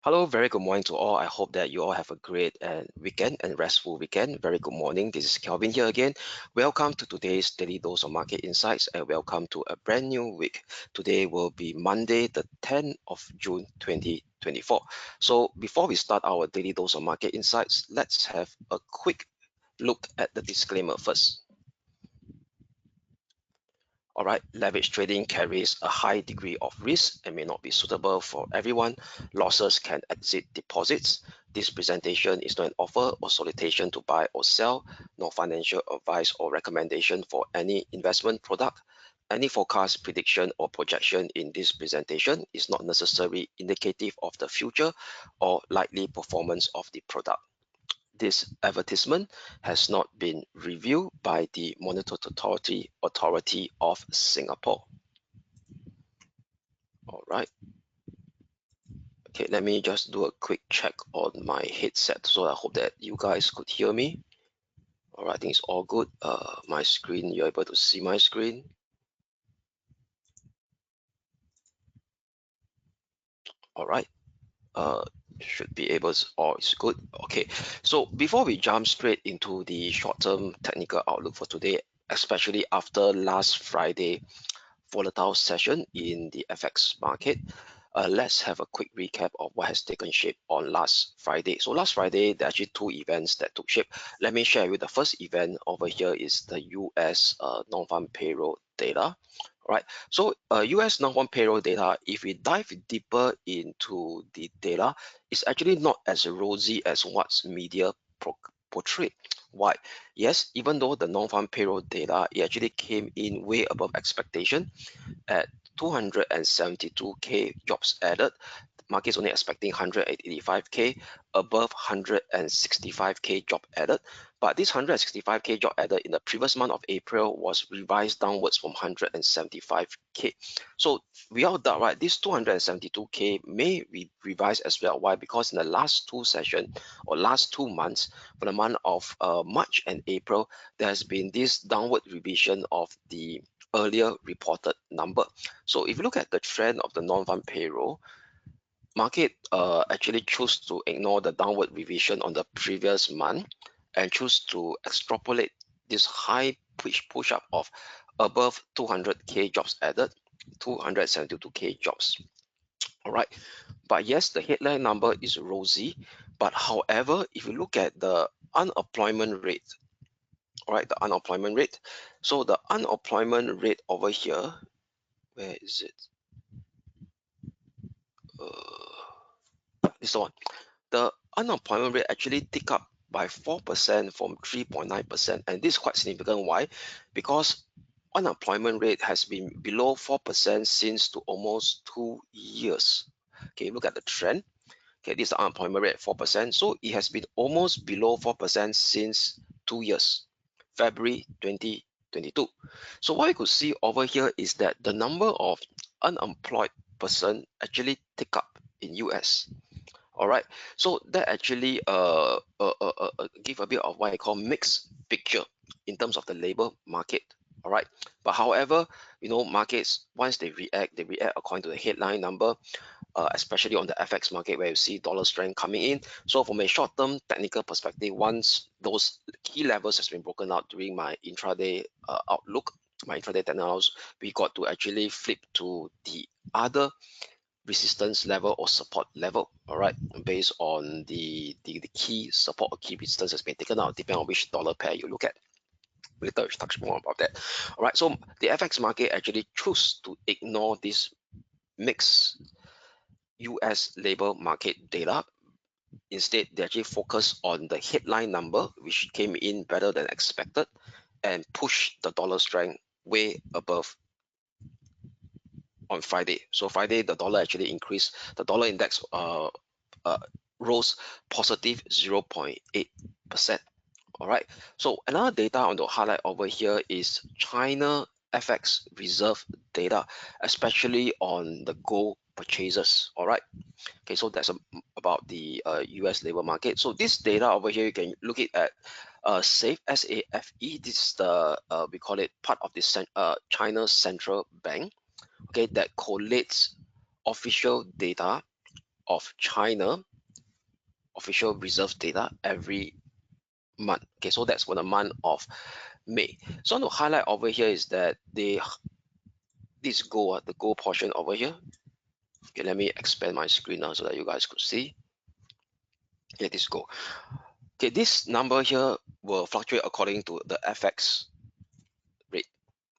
Hello, very good morning to all. I hope that you all have a great weekend and restful weekend. Very good morning. This is Kelvin here again. Welcome to today's Daily Dose of Market Insights and welcome to a brand new week. Today will be Monday, the 10th of June 2024. So before we start our Daily Dose of Market Insights, let's have a quick look at the disclaimer first. All right, leverage trading carries a high degree of risk and may not be suitable for everyone. Losses can exceed deposits. This presentation is not an offer or solicitation to buy or sell, nor financial advice or recommendation for any investment product. Any forecast, prediction, or projection in this presentation is not necessarily indicative of the future or likely performance of the product. This advertisement has not been reviewed by the Monetary Authority of Singapore. All right. Okay, let me just do a quick check on my headset. So I hope that you guys could hear me. All right, I think it's all good. My screen, you're able to see my screen. All right. Should be able to, or it's good. Okay, so before we jump straight into the short-term technical outlook for today, especially after last Friday volatile session in the FX market, let's have a quick recap of what has taken shape on last Friday. So last Friday, there are actually two events that took shape. Let me share with you. The first event over here is the US non-farm payroll data. Right, so US non-farm payroll data, if we dive deeper into the data, it's actually not as rosy as what's media portrayed. Why? Yes, even though the non-farm payroll data, it actually came in way above expectation at 272K jobs added. Market's only expecting 185K, above 165K job added. But this 165K job added in the previous month of April was revised downwards from 175K. So without doubt, right, this 272K may be revised as well. Why? Because in the last two sessions or last 2 months, for the month of March and April, there has been this downward revision of the earlier reported number. So if you look at the trend of the non-farm payroll, market actually choose to ignore the downward revision on the previous month and choose to extrapolate this high push up of above 200K jobs added, 272K jobs. All right, but yes, the headline number is rosy, but however, if you look at the unemployment rate, all right, the unemployment rate, so the unemployment rate over here, where is it? This one, the unemployment rate actually tick up by 4% from 3.9%, and this is quite significant. Why? Because unemployment rate has been below 4% since to almost 2 years. Okay, look at the trend. Okay, this is the unemployment rate at 4%, so it has been almost below 4% since 2 years, February 2022. So what you could see over here is that the number of unemployed person actually tick up in US. All right, so that actually give a bit of what I call mixed picture in terms of the labor market. All right, but however, you know, markets, once they react according to the headline number, especially on the FX market where you see dollar strength coming in. So from a short-term technical perspective, once those key levels has been broken out during my intraday outlook, my intraday technology, we got to actually flip to the other resistance level or support level, all right, based on the key support or key resistance has been taken out, depending on which dollar pair you look at. Later we'll touch more about that. All right, so the FX market actually choose to ignore this mixed US labor market data. Instead, they actually focus on the headline number, which came in better than expected, and push the dollar strength way above on Friday. So Friday, the dollar actually increased. The dollar index rose positive 0.8%. All right. So another data I want to highlight over here is China FX reserve data, especially on the gold purchases. All right. Okay, so that's about the US labor market. So this data over here, you can look it at SAFE, S-A-F-E. This is the we call it part of the China Central Bank. Okay, that collates official data of China official reserve data every month. Okay, so that's for the month of May. So I want to highlight over here is that this gold, the gold portion over here. Okay, let me expand my screen now so that you guys could see. Okay, this gold. Okay, this number here will fluctuate according to the FX rate.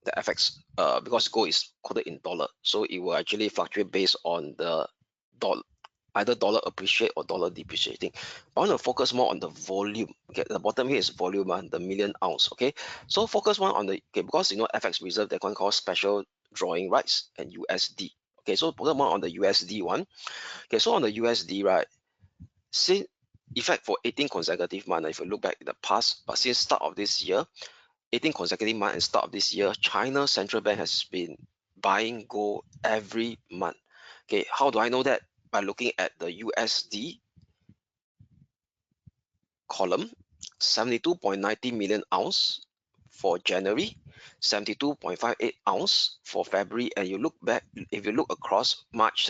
The FX, because gold is quoted in dollar, so it will actually fluctuate based on the dollar, either dollar appreciate or dollar depreciating. I want to focus more on the volume. Okay, the bottom here is volume, the million ounce. Okay, so focus one on the, okay, because you know FX reserve, they can call special drawing rights and USD. Okay, so focus more on the USD one. Okay, so on the USD, right, since effect for 18 consecutive months, if you look back in the past, but since start of this year, 18 consecutive months and start of this year, China Central Bank has been buying gold every month. Okay, how do I know that? By looking at the USD column, 72.90 million ounce for January, 72.58 ounce for February, and you look back, if you look across March,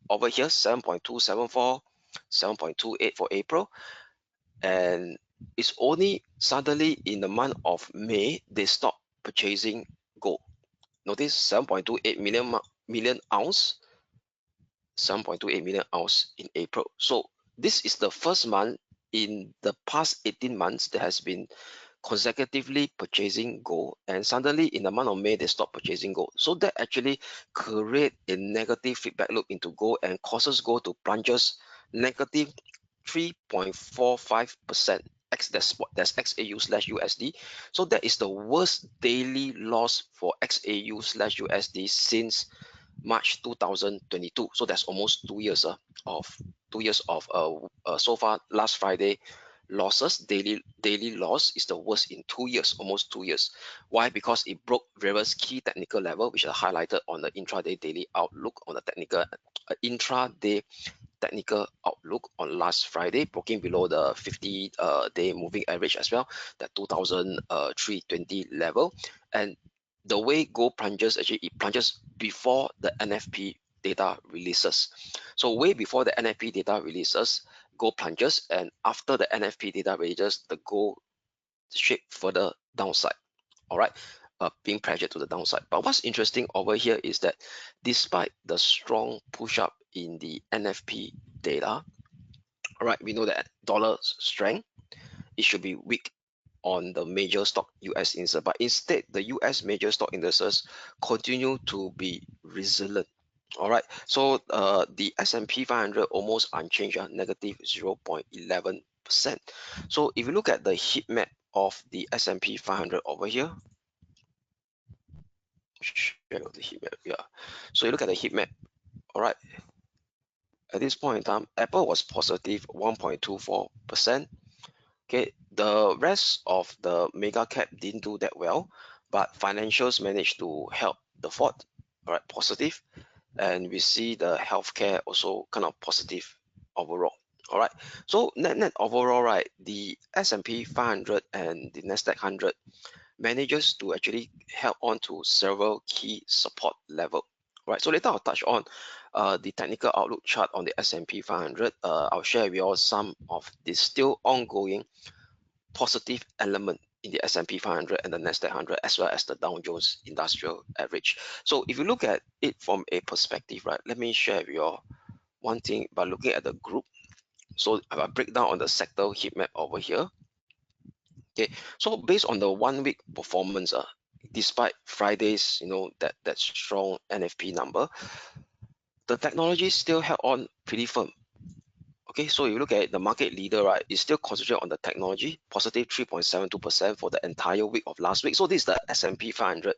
over here, 7.274, 7.28 for April, and it's only suddenly in the month of May they stop purchasing gold. Notice 7.28 million ounce, 7.28 million ounce in April. So this is the first month in the past 18 months that has been consecutively purchasing gold, and suddenly in the month of May they stop purchasing gold. So that actually create a negative feedback loop into gold and causes gold to plunges negative 3.45%. That's XAU/USD. So that is the worst daily loss for XAU/USD since March 2022. So that's almost 2 years of 2 years of so far last Friday losses. Daily loss is the worst in 2 years, almost 2 years. Why? Because it broke various key technical level, which are highlighted on the intraday daily outlook on the technical intraday technical outlook on last Friday, broken below the 50-day moving average as well, that 2,320 level. And the way gold plunges, actually it plunges before the NFP data releases. So way before the NFP data releases, gold plunges, and after the NFP data releases, the gold shape further downside. All right, being pressured to the downside. But what's interesting over here is that despite the strong push up in the NFP data, all right, we know that dollar strength, it should be weak on the major stock US indices, but instead the US major stock indices continue to be resilient. All right, so the S&P 500 almost unchanged, negative 0.11%. So if you look at the heat map of the S&P 500 over here, share the heat map, yeah. So you look at the heat map, all right. At this point in time, Apple was positive 1.24%. Okay, the rest of the mega cap didn't do that well, but financials managed to help the fort, all right, positive, and we see the healthcare also kind of positive overall. All right, so net overall, right, the S&P 500 and the Nasdaq 100 manages to actually help on to several key support level. Right, so later I'll touch on the technical outlook chart on the S&P 500. I'll share with you all some of the still ongoing positive element in the S&P 500 and the Nasdaq 100, as well as the Dow Jones Industrial Average. So if you look at it from a perspective, right, let me share with you all one thing by looking at the group. So I break down on the sector heat map over here. Okay, so based on the 1 week performance, despite Friday's, that strong NFP number, the technology still held on pretty firm. Okay, so you look at the market leader, right, is still concentrated on the technology, positive 3.72% for the entire week of last week. So this is the S&P 500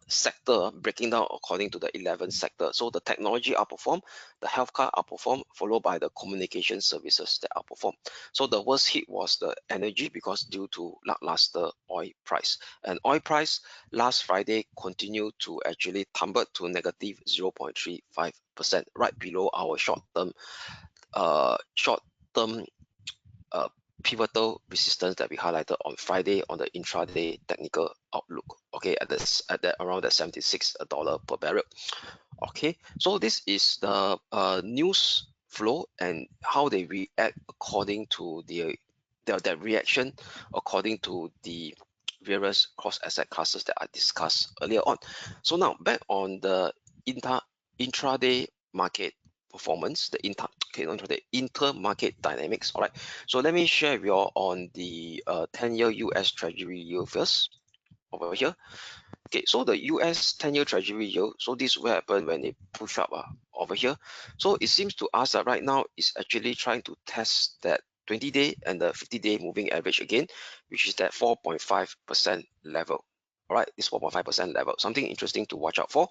sector breaking down according to the 11 sector. So the technology outperform, the healthcare outperform, followed by the communication services that outperform. So the worst hit was the energy because due to lackluster oil price. And oil price last Friday continued to actually tumble to negative 0.35%, right below our short-term pivotal resistance that we highlighted on Friday on the intraday technical outlook. Okay, at that around the $76 per barrel. Okay, so this is the news flow and how they react according to that reaction according to the various cross asset classes that I discussed earlier on. So now back on the intraday market performance, the intermarket dynamics. All right, so let me share with you all on the 10-year US Treasury yield first over here. Okay, so the US 10-year Treasury yield, so this will happen when it push up over here. So it seems to us that right now it's actually trying to test that 20-day and the 50-day moving average again, which is that 4.5% level. All right, this 4.5% level, something interesting to watch out for.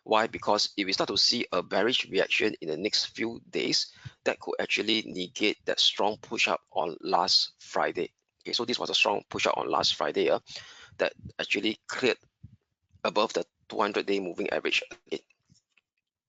Why? Because if we start to see a bearish reaction in the next few days, that could actually negate that strong push up on last Friday. Okay, so this was a strong push up on last Friday that actually cleared above the 200-day moving average again.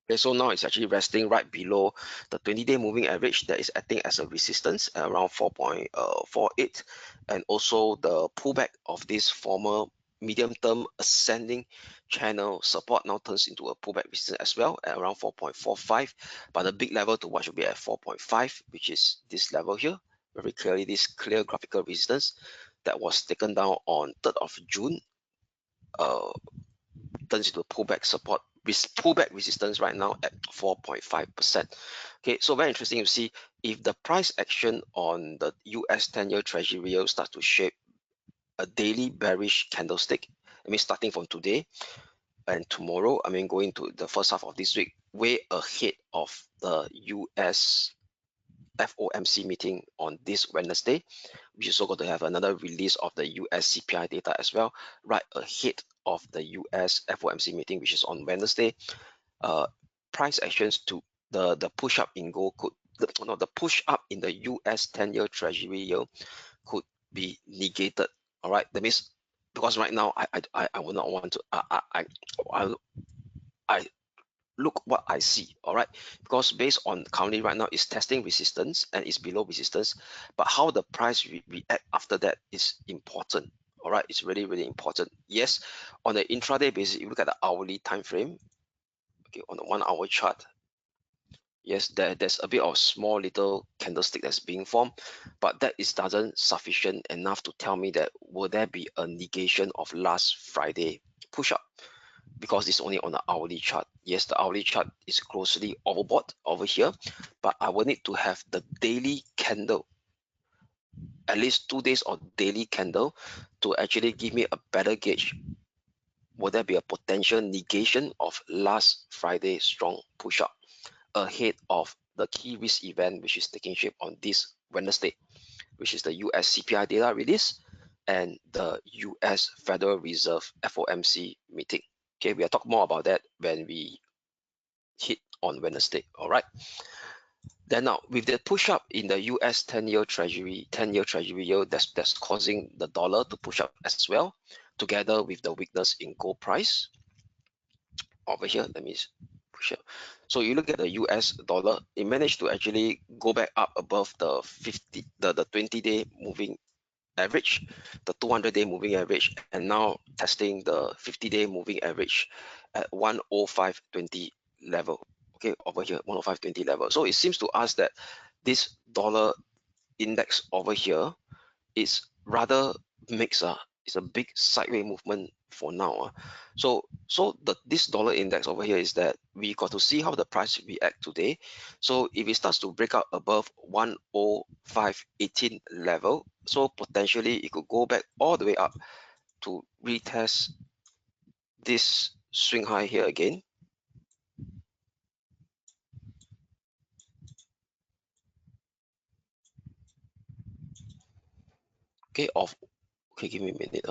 Okay, so now it's actually resting right below the 20-day moving average that is acting as a resistance at around 4.48, and also the pullback of this former medium-term ascending channel support now turns into a pullback resistance as well at around 4.45, but the big level to watch will be at 4.5, which is this level here. Very clearly, this clear graphical resistance that was taken down on 3rd of June turns into pullback support with pullback resistance right now at 4.5%. Okay, so very interesting to see if the price action on the US 10-year Treasury yield starts to shape a daily bearish candlestick. I mean, starting from today and tomorrow, I mean, going to the first half of this week, way ahead of the US FOMC meeting on this Wednesday, which is also going to have another release of the US CPI data as well, right ahead of the US FOMC meeting, which is on Wednesday. Price actions to the push up in gold could the push up in the US 10-year Treasury yield could be negated. All right, that means because right now I will not want to I look what I see. All right, because based on currently right now is testing resistance and it's below resistance, but how the price react after that is important. All right, it's really, really important. Yes, on the intraday basis, you look at the hourly time frame. Okay, on the 1 hour chart, yes, there's a bit of small little candlestick that's being formed, but that is doesn't sufficient enough to tell me that will there be a negation of last Friday push up, because it's only on the hourly chart. Yes, the hourly chart is closely overbought over here, but I will need to have the daily candle, at least 2 days of daily candle, to actually give me a better gauge. Will there be a potential negation of last Friday strong push up ahead of the key risk event, which is taking shape on this Wednesday, which is the US CPI data release and the US Federal Reserve FOMC meeting. Okay, we'll talk more about that when we hit on Wednesday. All right. Then now with the push up in the US 10-year Treasury yield, that's causing the dollar to push up as well, together with the weakness in gold price over here. Let me push up. So you look at the US dollar, it managed to actually go back up above the 20-day moving average, the 200-day moving average, and now testing the 50-day moving average at 105.20 level. Okay, over here, 105.20 level. So it seems to us that this dollar index over here is rather mixed. It's a big sideways movement for now. So this dollar index over here is that we got to see how the price react today. So if it starts to break out above 105.18 level, so potentially it could go back all the way up to retest this swing high here again. Okay, okay, give me a minute.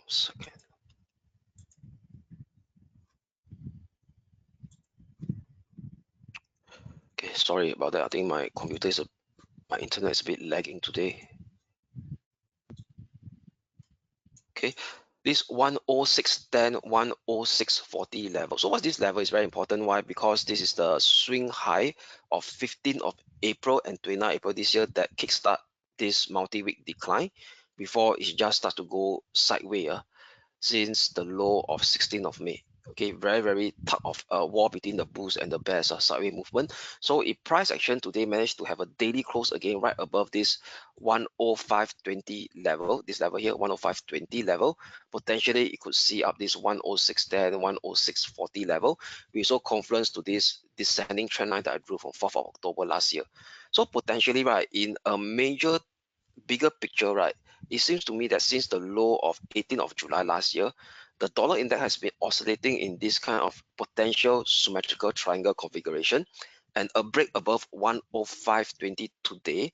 Second. Okay, sorry about that. I think my computer is my internet is a bit lagging today. Okay, this 106.10, 106.40 level. So what's this level is very important. Why? Because this is the swing high of 15th of April and 29th April this year that kickstart this multi-week decline before it just starts to go sideways since the low of 16th of May. Okay, very tug of a war between the bulls and the bears, sideways movement. So if price action today managed to have a daily close again right above this 105.20 level, this level here, 105.20 level, potentially it could see up this 106.10, 106.40 level. We saw confluence to this descending trend line that I drew from 4th of October last year. So potentially, right, in a major bigger picture, right, it seems to me that since the low of 18th of July last year, the dollar index has been oscillating in this kind of potential symmetrical triangle configuration, and a break above 105.20 today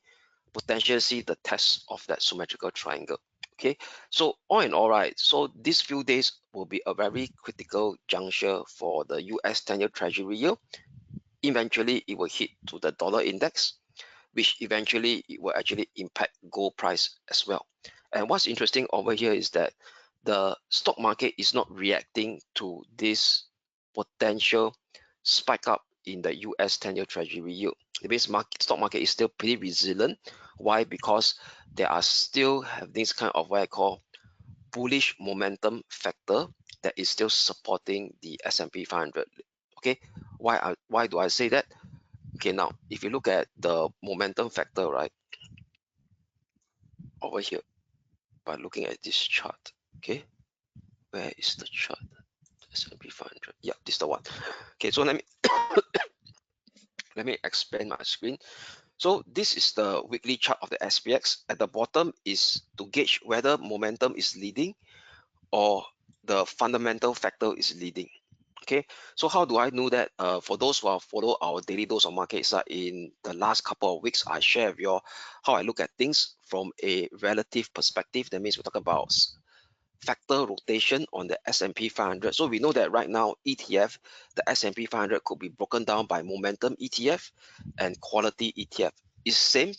potentially see the test of that symmetrical triangle. Okay, so all in all, right, so these few days will be a very critical juncture for the US 10-year Treasury yield. Eventually, it will hit to the dollar index, which eventually it will actually impact gold price as well. And what's interesting over here is that the stock market is not reacting to this potential spike up in the US 10-year Treasury yield. It means stock market is still pretty resilient. Why? Because there are still have this kind of what I call bullish momentum factor that is still supporting the S&P 500. Okay, why do I say that? Okay, now if you look at the momentum factor, right, over here, by looking at this chart, okay, where is the chart? S&P 500. Yeah, this is the one. Okay, so let me let me expand my screen. So this is the weekly chart of the SPX. At the bottom is to gauge whether momentum is leading or the fundamental factor is leading. Okay, so how do I know that? For those who have followed our daily dose of markets in the last couple of weeks, I share with you how I look at things from a relative perspective. That means we talk about factor rotation on the S&P 500. So we know that right now ETF, the S&P 500 could be broken down by momentum ETF and quality ETF. It's same.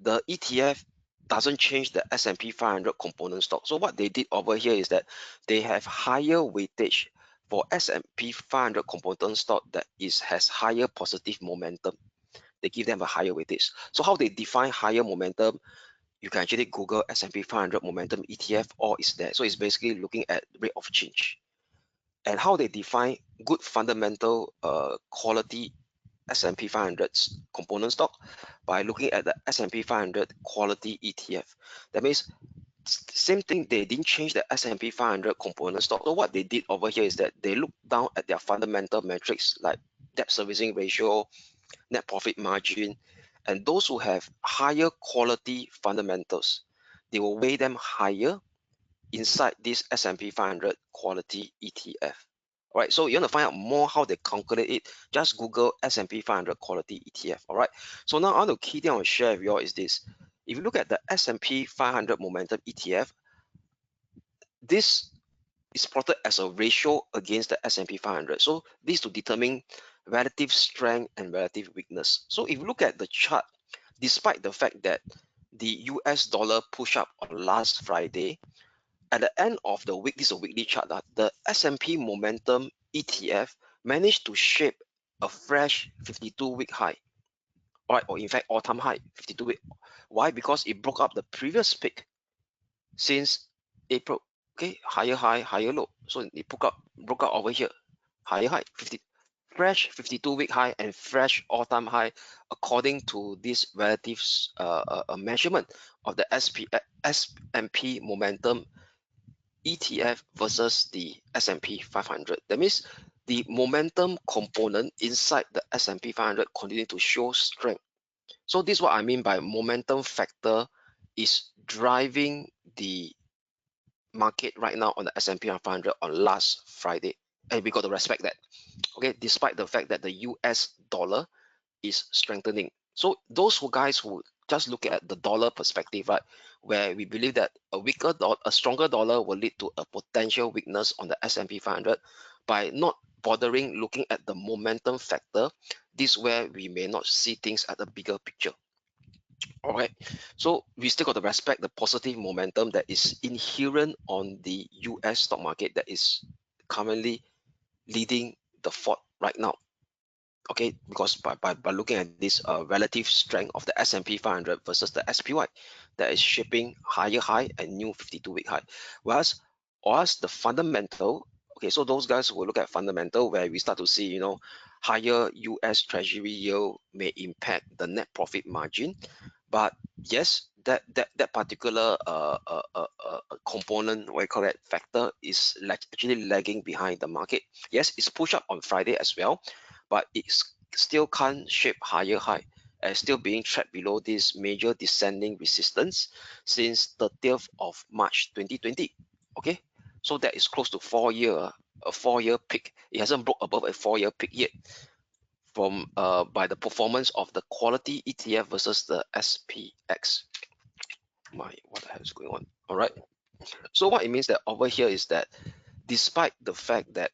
The ETF doesn't change the S&P 500 component stock. So what they did over here is that they have higher weightage for S&P 500 component stock that has higher positive momentum. They give them a higher weightage. So how they define higher momentum? You can actually Google S&P 500 momentum ETF, or it's there. So it's basically looking at rate of change. And how they define good fundamental quality S&P 500's component stock by looking at the S&P 500 quality ETF. That means same thing, they didn't change the S&P 500 component stock. So what they did over here is that they look down at their fundamental metrics like debt servicing ratio, net profit margin, and those who have higher quality fundamentals, they will weigh them higher inside this S&P 500 quality ETF. All right, so you want to find out more how they calculate it, just Google S&P 500 quality ETF. All right, so now another key thing I want to share with you all is this. If you look at the S&P 500 momentum ETF, this is plotted as a ratio against the S&P 500. So this to determine relative strength and relative weakness. So if you look at the chart, despite the fact that the US dollar push up on last Friday, at the end of the week, this is a weekly chart, the S&P momentum ETF managed to shape a fresh 52-week high, all right, or in fact all-time high, 52-week. Why? Because it broke up the previous peak since April. Okay, higher high, higher low. So it broke up over here, higher high, fresh 52-week high and fresh all-time high according to this relative measurement of the S&P momentum ETF versus the S&P 500. That means the momentum component inside the S&P 500 continue to show strength. So this is what I mean by momentum factor is driving the market right now on the S&P 500 on last Friday, and we got to respect that. Okay, despite the fact that the US dollar is strengthening. So those guys who just look at the dollar perspective, right, where we believe that a stronger dollar will lead to a potential weakness on the S&P 500 by not bothering looking at the momentum factor, this is where we may not see things at the bigger picture. All right, so we still got to respect the positive momentum that is inherent on the US stock market that is currently leading the fort right now. Okay, because by looking at this relative strength of the S&P 500 versus the SPY that is shaping higher high and new 52-week high, whereas the fundamental, okay, so those guys will look at fundamental where we start to see, you know, higher US Treasury yield may impact the net profit margin, but yes, that particular component, what you call that, factor is actually lagging behind the market. Yes, it's pushed up on Friday as well, but it still can't shape higher high and still being trapped below this major descending resistance since 30th of March 2020. Okay, so that is close to a 4-year peak. It hasn't broke above a 4-year peak yet from by the performance of the quality ETF versus the SPX. What the hell is going on? All right, so what it means that over here is that despite the fact that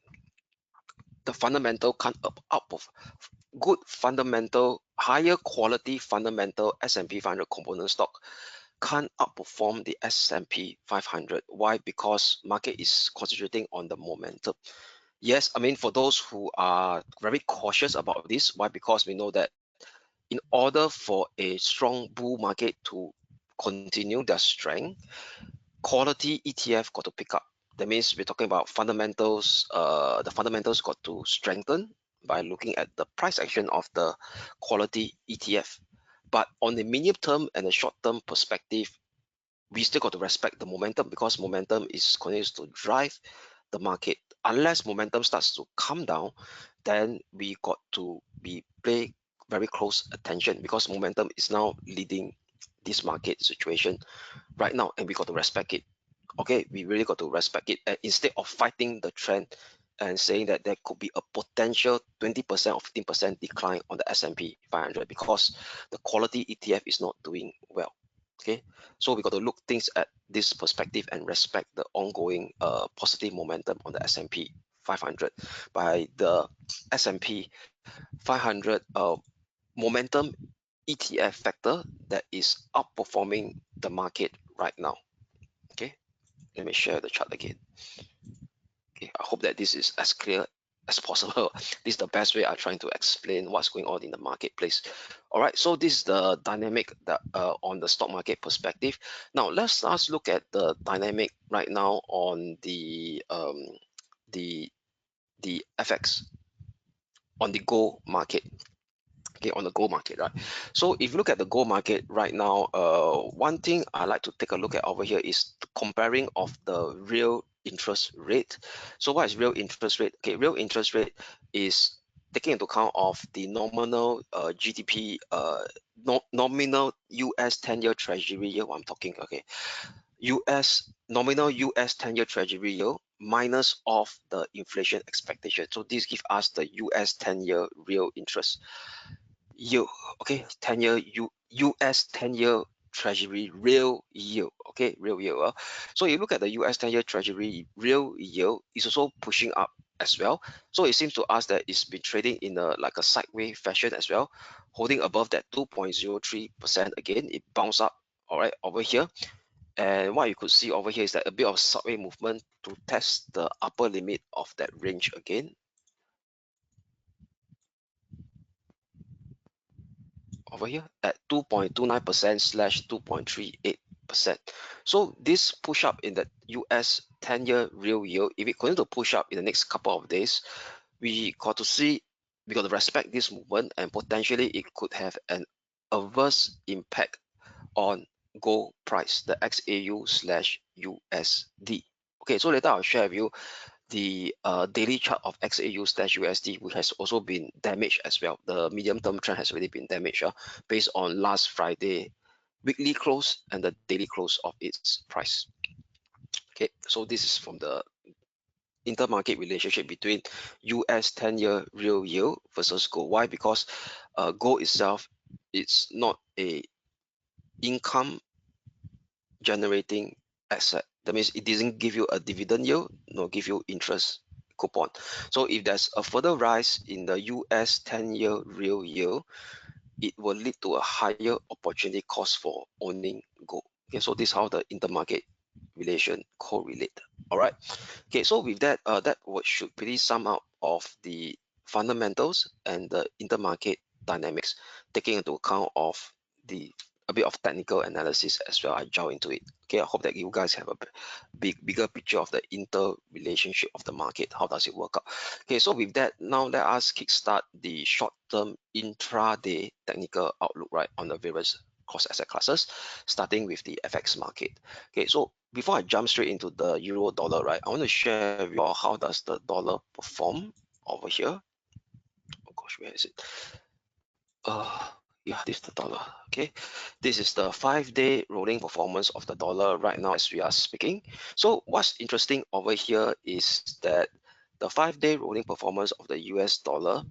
the fundamental can't up of good fundamental, higher quality fundamental S&P 500 component stock can't outperform the S&P 500. Why? Because market is concentrating on the momentum. Yes, I mean, for those who are very cautious about this, why? Because we know that in order for a strong bull market to continue their strength, quality ETF got to pick up. That means we're talking about fundamentals. The fundamentals got to strengthen by looking at the price action of the quality ETF. But on the medium term and the short term perspective, we still got to respect the momentum because momentum is continues to drive the market. Unless momentum starts to come down, then we got to be pay very close attention because momentum is now leading this market situation right now, and we got to respect it. Okay, we really got to respect it, and instead of fighting the trend and saying that there could be a potential 20% or 15% decline on the S&P 500 because the quality ETF is not doing well. Okay, so we got to look things at this perspective and respect the ongoing positive momentum on the S&P 500 by the S&P 500 momentum ETF factor that is outperforming the market right now. Okay, let me share the chart again. Okay, I hope that this is as clear as possible. This is the best way I'm trying to explain what's going on in the marketplace. All right, so this is the dynamic that on the stock market perspective. Now let's look at the dynamic right now on the FX on the gold market. Okay, on the gold market, right? So if you look at the gold market right now, one thing I like to take a look at over here is comparing of the real interest rate. So what is real interest rate? Okay, real interest rate is taking into account of the nominal GDP, nominal US 10-year treasury yield. I'm talking, okay, nominal US 10-year treasury yield minus of the inflation expectation. So this gives us the US 10-year real interest yield. Okay, 10-year US 10-year treasury real yield. Okay, real yield. So you look at the US 10-year treasury real yield is also pushing up as well. So it seems to us that it's been trading in a like a sideways fashion as well, holding above that 2.03% again. It bounced up, all right, over here. And what you could see over here is that a bit of sideways movement to test the upper limit of that range again. Over here at 2.29% slash 2.38%. So this push up in the US 10-year real yield, if it continues to push up in the next couple of days, we got to respect this movement, and potentially it could have an adverse impact on gold price, the XAU slash USD. Okay, so later I'll share with you the daily chart of XAU slash USD, which has also been damaged as well. The medium term trend has already been damaged based on last Friday weekly close and the daily close of its price. Okay, so this is from the intermarket relationship between US 10-year real yield versus gold. Why? Because gold itself, it's not a income generating asset. That means it doesn't give you a dividend yield, nor give you interest coupon. So if there's a further rise in the US 10-year real yield, it will lead to a higher opportunity cost for owning gold. Okay, so this is how the intermarket relation correlate. All right. Okay, so with that, that should pretty sum up of the fundamentals and the intermarket dynamics, taking into account of the a bit of technical analysis as well. I jump into it. Okay, I hope that you guys have a bigger picture of the interrelationship of the market. How does it work out? Okay, so with that, now let us kickstart the short-term intraday technical outlook, right, on the various cross asset classes, starting with the FX market. Okay, so before I jump straight into the euro dollar, right, I want to share with you all how does the dollar perform over here. Oh gosh, where is it? Yeah, this is the dollar. Okay, this is the 5-day rolling performance of the dollar right now as we are speaking. So what's interesting over here is that the 5-day rolling performance of the US dollar,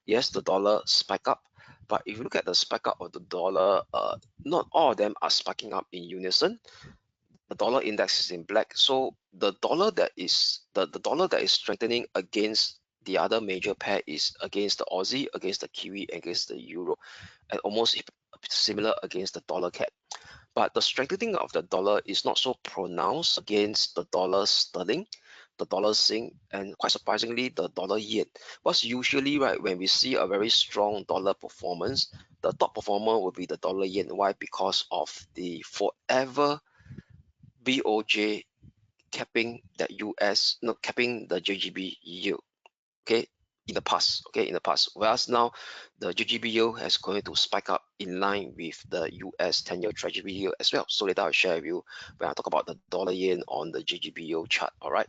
yes, the dollar spike up, but if you look at the spike up of the dollar, not all of them are spiking up in unison. The dollar index is in black, so the dollar that is the dollar that is strengthening against the other major pair is against the Aussie, against the Kiwi, against the Euro, and almost similar against the dollar CAD. But the strengthening of the dollar is not so pronounced against the dollar sterling, the dollar Sing, and quite surprisingly, the dollar yen. What's usually right when we see a very strong dollar performance, the top performer will be the dollar yen. Why? Because of the forever BOJ capping that US, no, capping the JGB yield, okay, in the past, whereas now the JGB yield has going to spike up in line with the US 10-year treasury yield as well. So later I'll share with you when I talk about the dollar yen on the JGB yield chart. All right,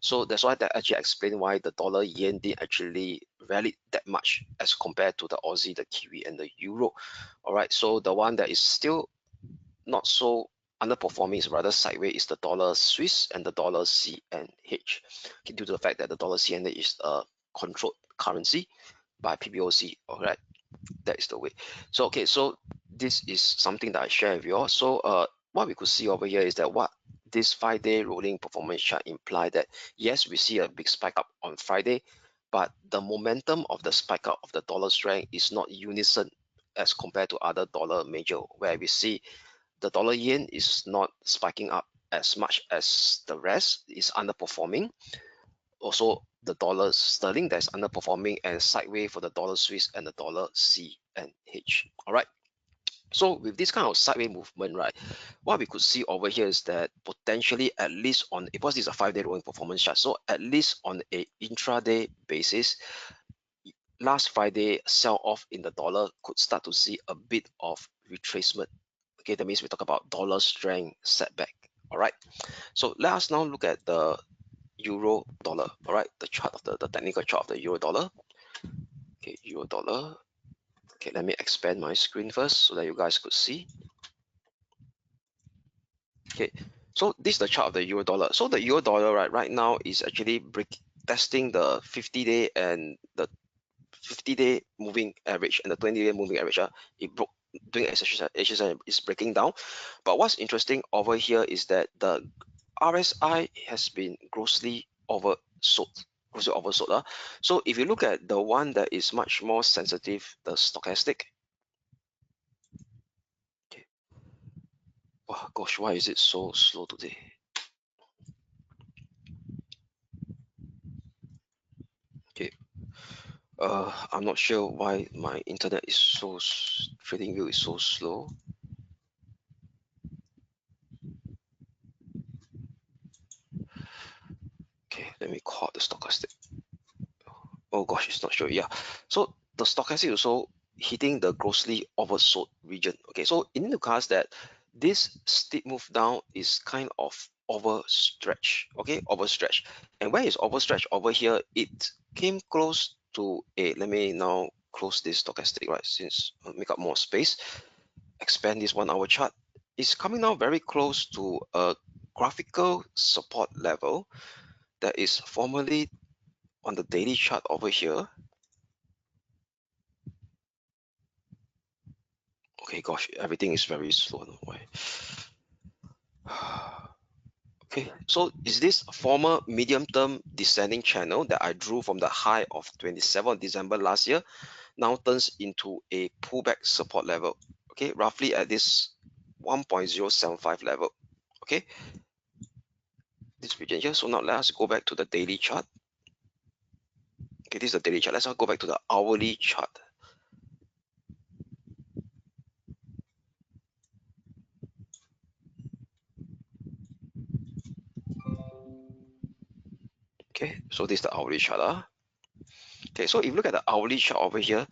so that's why that actually explain why the dollar yen didn't actually rally that much as compared to the Aussie, the Kiwi, and the Euro. All right, so the one that is still not so underperforming is rather sideways is the dollar Swiss and the dollar CNH, due to the fact that the dollar CNH is a controlled currency by PBOC. All right, that is the way. So okay, so this is something that I share with you all. So what we could see over here is that what this 5-day rolling performance chart imply that yes, we see a big spike up on Friday, but the momentum of the spike up of the dollar strength is not unison as compared to other dollar major, where we see the dollar yen is not spiking up as much as the rest, is underperforming. Also, the dollar sterling that's underperforming, and sideways for the dollar Swiss and the dollar CNH. All right. So with this kind of sideways movement, right, what we could see over here is that potentially at least on, because this is a 5-day rolling performance chart, so at least on a intraday basis, last Friday sell off in the dollar could start to see a bit of retracement. Okay, that means we talk about dollar strength setback. All right, so let us now look at the euro dollar. All right, the chart of the technical chart of the euro dollar. Okay, euro dollar. Okay, let me expand my screen first so that you guys could see. Okay, so this is the chart of the euro dollar. So the euro dollar right now is actually testing the 50-day and the 50-day moving average and the 20-day moving average. It broke doing exercise is breaking down. But what's interesting over here is that the RSI has been grossly oversold. So if you look at the one that is much more sensitive, the stochastic. Okay. Oh gosh, why is it so slow today? Okay. I'm not sure why my internet is so trading view is so slow. Okay, let me call the stochastic. Oh gosh, it's not sure. Yeah, so the stochastic also hitting the grossly oversold region. Okay, so you need to cast that this steep move down is kind of overstretched. Okay, overstretched. And where is overstretched over here? It came close to a. Let me now close this stochastic, right? Since I'll make up more space, expand this 1 hour chart. It's coming now very close to a graphical support level that is formerly on the daily chart over here. Okay, gosh, everything is very slow. No way. Okay, so is this former medium-term descending channel that I drew from the high of 27th December last year now turns into a pullback support level, okay, roughly at this 1.075 level, okay, this region here. So now let us go back to the daily chart. Okay, this is the daily chart. Let's now go back to the hourly chart. Okay, so this is the hourly chart. Okay, so if you look at the hourly chart over here,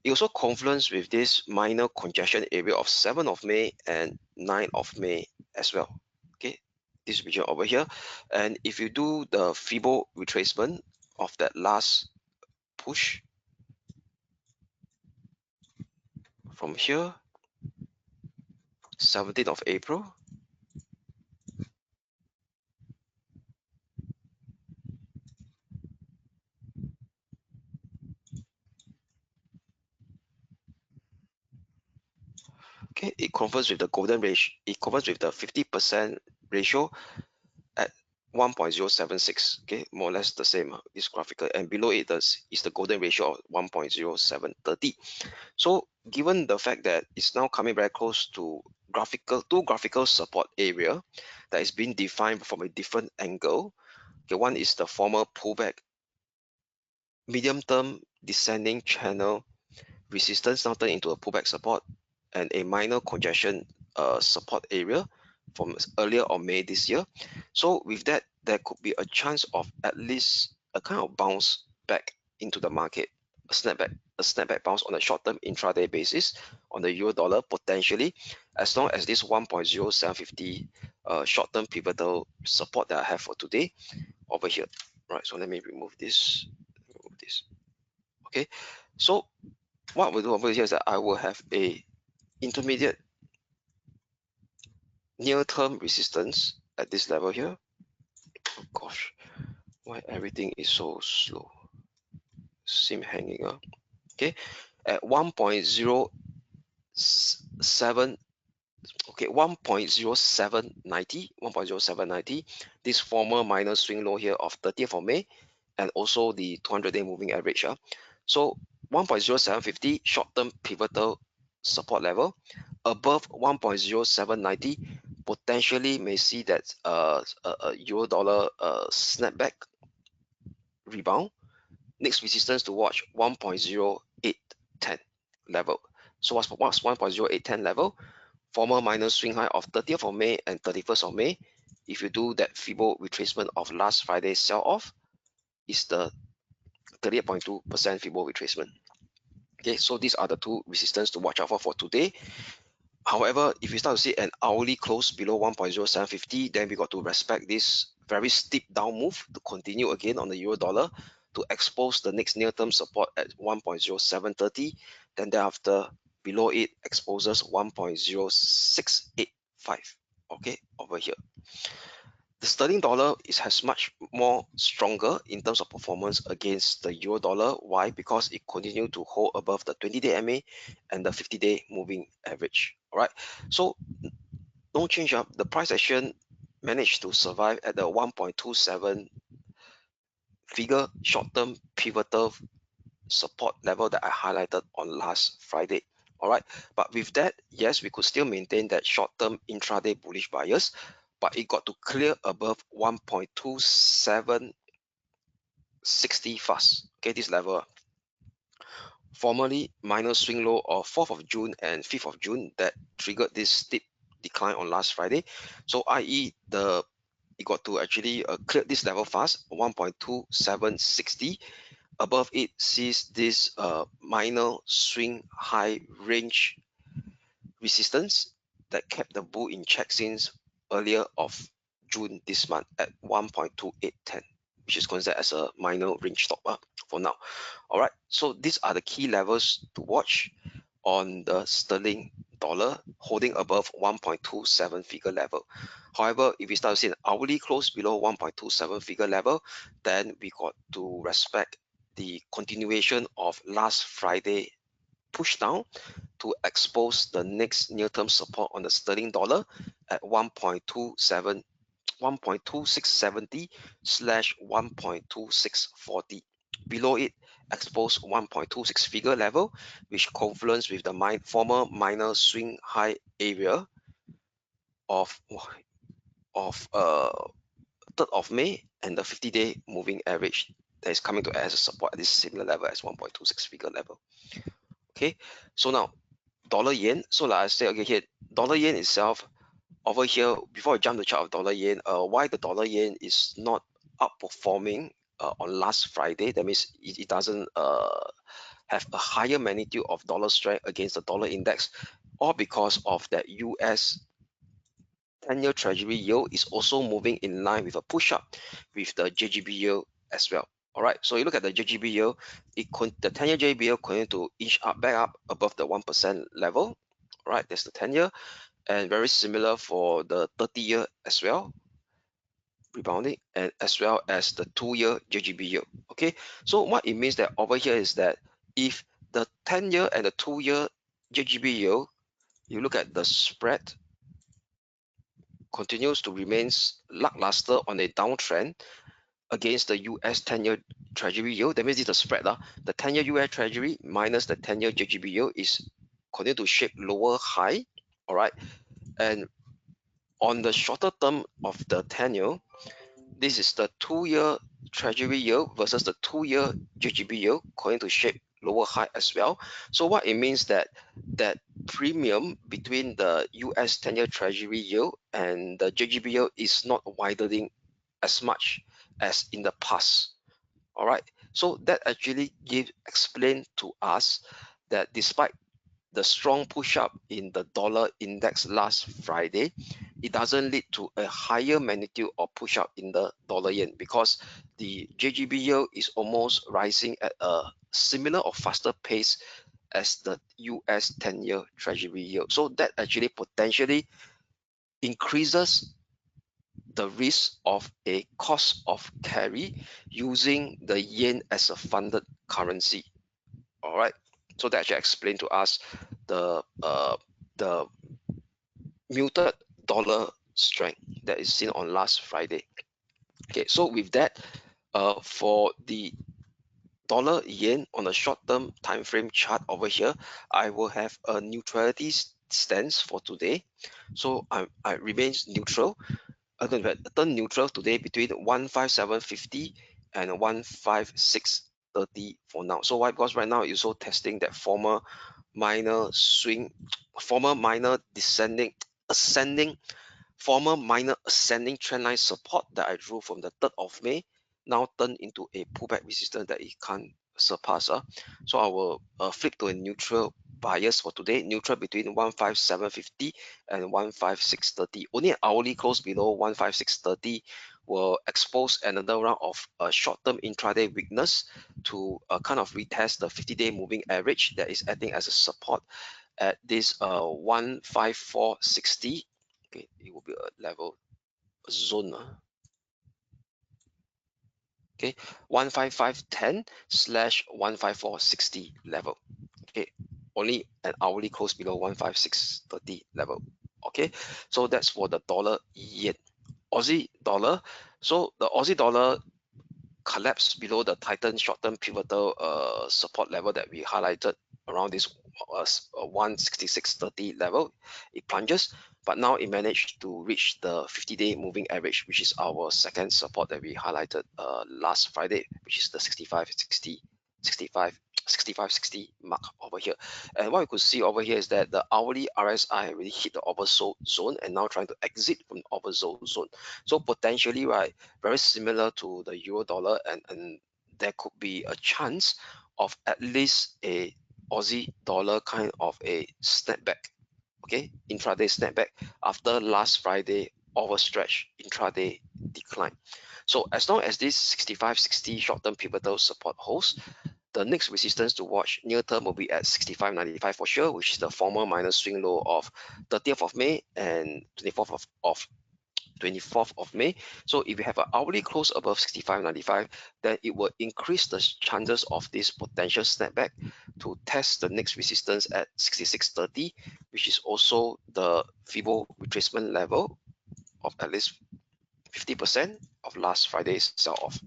it also confluence with this minor congestion area of 7th of May and 9th of May as well. Okay, this region over here. And if you do the Fibo retracement of that last push from here, 17th of April, okay, it converts with the golden ratio, it converts with the 50% ratio at 1.076, okay, more or less the same, this graphical, and below it is the golden ratio of 1.0730. So given the fact that it's now coming very close to two graphical support area that is being defined from a different angle, okay, one is the former pullback medium term descending channel resistance now turned into a pullback support, and a minor congestion support area from earlier on May this year. So with that, there could be a chance of at least a kind of bounce back into the market, a snapback bounce on a short-term intraday basis on the euro dollar potentially, as long as this 1.0750 short-term pivotal support that I have for today over here. Right, so let me remove this. Okay, so what we'll do over here is that I will have a intermediate near-term resistance at this level here. Oh gosh, why everything is so slow? Seem hanging up. Okay, at 1.07, okay, 1.0790, 1.0790, this former minor swing low here of 30th of May, and also the 200-day moving average. So 1.0750 short-term pivotal support level above 1.0790 potentially may see that euro dollar snapback rebound. Next resistance to watch 1.0810 level. So what's 1.0810 level? Former minor swing high of 30th of May and 31st of May. If you do that Fibo retracement of last Friday's sell off, is the 38.2% Fibo retracement. Okay, so these are the two resistance to watch out for today. However, if you start to see an hourly close below 1.0750, then we got to respect this very steep down move to continue again on the euro dollar to expose the next near-term support at 1.0730. Then thereafter, below it exposes 1.0685. Okay, over here. The sterling dollar has much more stronger in terms of performance against the euro dollar. Why? Because it continued to hold above the 20-day MA and the 50-day moving average. All right. So no change up. The price action managed to survive at the 1.27 figure short-term pivotal support level that I highlighted on last Friday. All right, but with that, yes, we could still maintain that short-term intraday bullish bias, but it got to clear above 1.2760 fast. Okay, this level, formerly minor swing low of 4th of June and 5th of June that triggered this steep decline on last Friday. So, i.e., it got to actually clear this level fast, 1.2760. Above it sees this minor swing high range resistance that kept the bull in check since earlier of June this month at 1.2810, which is considered as a minor range stop for now. All right, so these are the key levels to watch on the sterling dollar holding above 1.27 figure level. However, if we start to see an hourly close below 1.27 figure level, then we got to respect the continuation of last Friday push down to expose the next near-term support on the sterling dollar at 1.27 1.2670 / 1.2640. Below it, expose 1.26 figure level, which confluence with the former minor swing high area of 3rd of May and the 50-day moving average that is coming to as a support at this similar level as 1.26 figure level. Okay, so now dollar yen. So like I said, okay, here dollar yen itself over here, before I jump the chart of dollar yen, why the dollar yen is not outperforming on last Friday? That means it doesn't have a higher magnitude of dollar strength against the dollar index, or because of that US 10-year treasury yield is also moving in line with a push up with the JGB yield as well. All right, so you look at the JGB yield, the 10-year JGB yield continue to inch up back up above the 1% level. All right, that's the 10-year, and very similar for the 30-year as well, rebounding, and as well as the 2-year JGB yield. Okay, so what it means that over here is that if the 10-year and the 2-year JGB yield, you look at the spread continues to remain lackluster on a downtrend against the US 10-year treasury yield. That means it's the spread. The 10-year US treasury minus the 10-year JGB yield is continue to shape lower high. All right, and on the shorter term of the 10-year, this is the 2-year treasury yield versus the 2-year JGB yield going to shape lower high as well. So what it means that premium between the US 10-year treasury yield and the JGB yield is not widening as much as in the past. All right, so that actually explain to us that despite the strong push up in the dollar index last Friday, it doesn't lead to a higher magnitude of push up in the dollar yen, because the JGB yield is almost rising at a similar or faster pace as the US 10-year treasury yield. So that actually potentially increases the risk of a cost of carry using the yen as a funded currency. All right, so that actually explained to us the muted dollar strength that is seen on last Friday. Okay, so with that, for the dollar yen on a short-term time frame chart over here, I will have a neutrality stance for today. So I remains neutral. I'm going to turn neutral today between 157.50 and 156.30 for now. So why? Because right now it's also testing that former minor ascending trendline support that I drew from the 3rd of May, now turned into a pullback resistance that it can't surpass. So I will flip to a neutral bias for today, neutral between 157.50 and 156.30. Only an hourly close below 156.30 will expose another round of short-term intraday weakness to kind of retest the 50-day moving average that is acting as a support at this 154.60. Okay, it will be a level zone. Okay, 155.10 / 154.60 level. Okay, only an hourly close below 156.30 level. Okay, so that's for the dollar yen. Aussie dollar. So the Aussie dollar collapsed below the Titan short-term pivotal support level that we highlighted around this 166.30 level. It plunges, but now it managed to reach the 50-day moving average, which is our second support that we highlighted last Friday, which is the 65.60 mark over here. And what we could see over here is that the hourly RSI already hit the oversold zone and now trying to exit from the oversold zone. So potentially, right, very similar to the euro dollar, and there could be a chance of at least a Aussie dollar kind of a snapback, okay, intraday snapback after last Friday overstretch intraday decline. So as long as this 65.60 short-term pivotal support holds, the next resistance to watch near term will be at 65.95 for sure, which is the former minor swing low of 30th of May and 24th of May. So if you have an hourly close above 65.95, then it will increase the chances of this potential snapback to test the next resistance at 66.30, which is also the Fibo retracement level of at least 50% of last Friday's sell-off.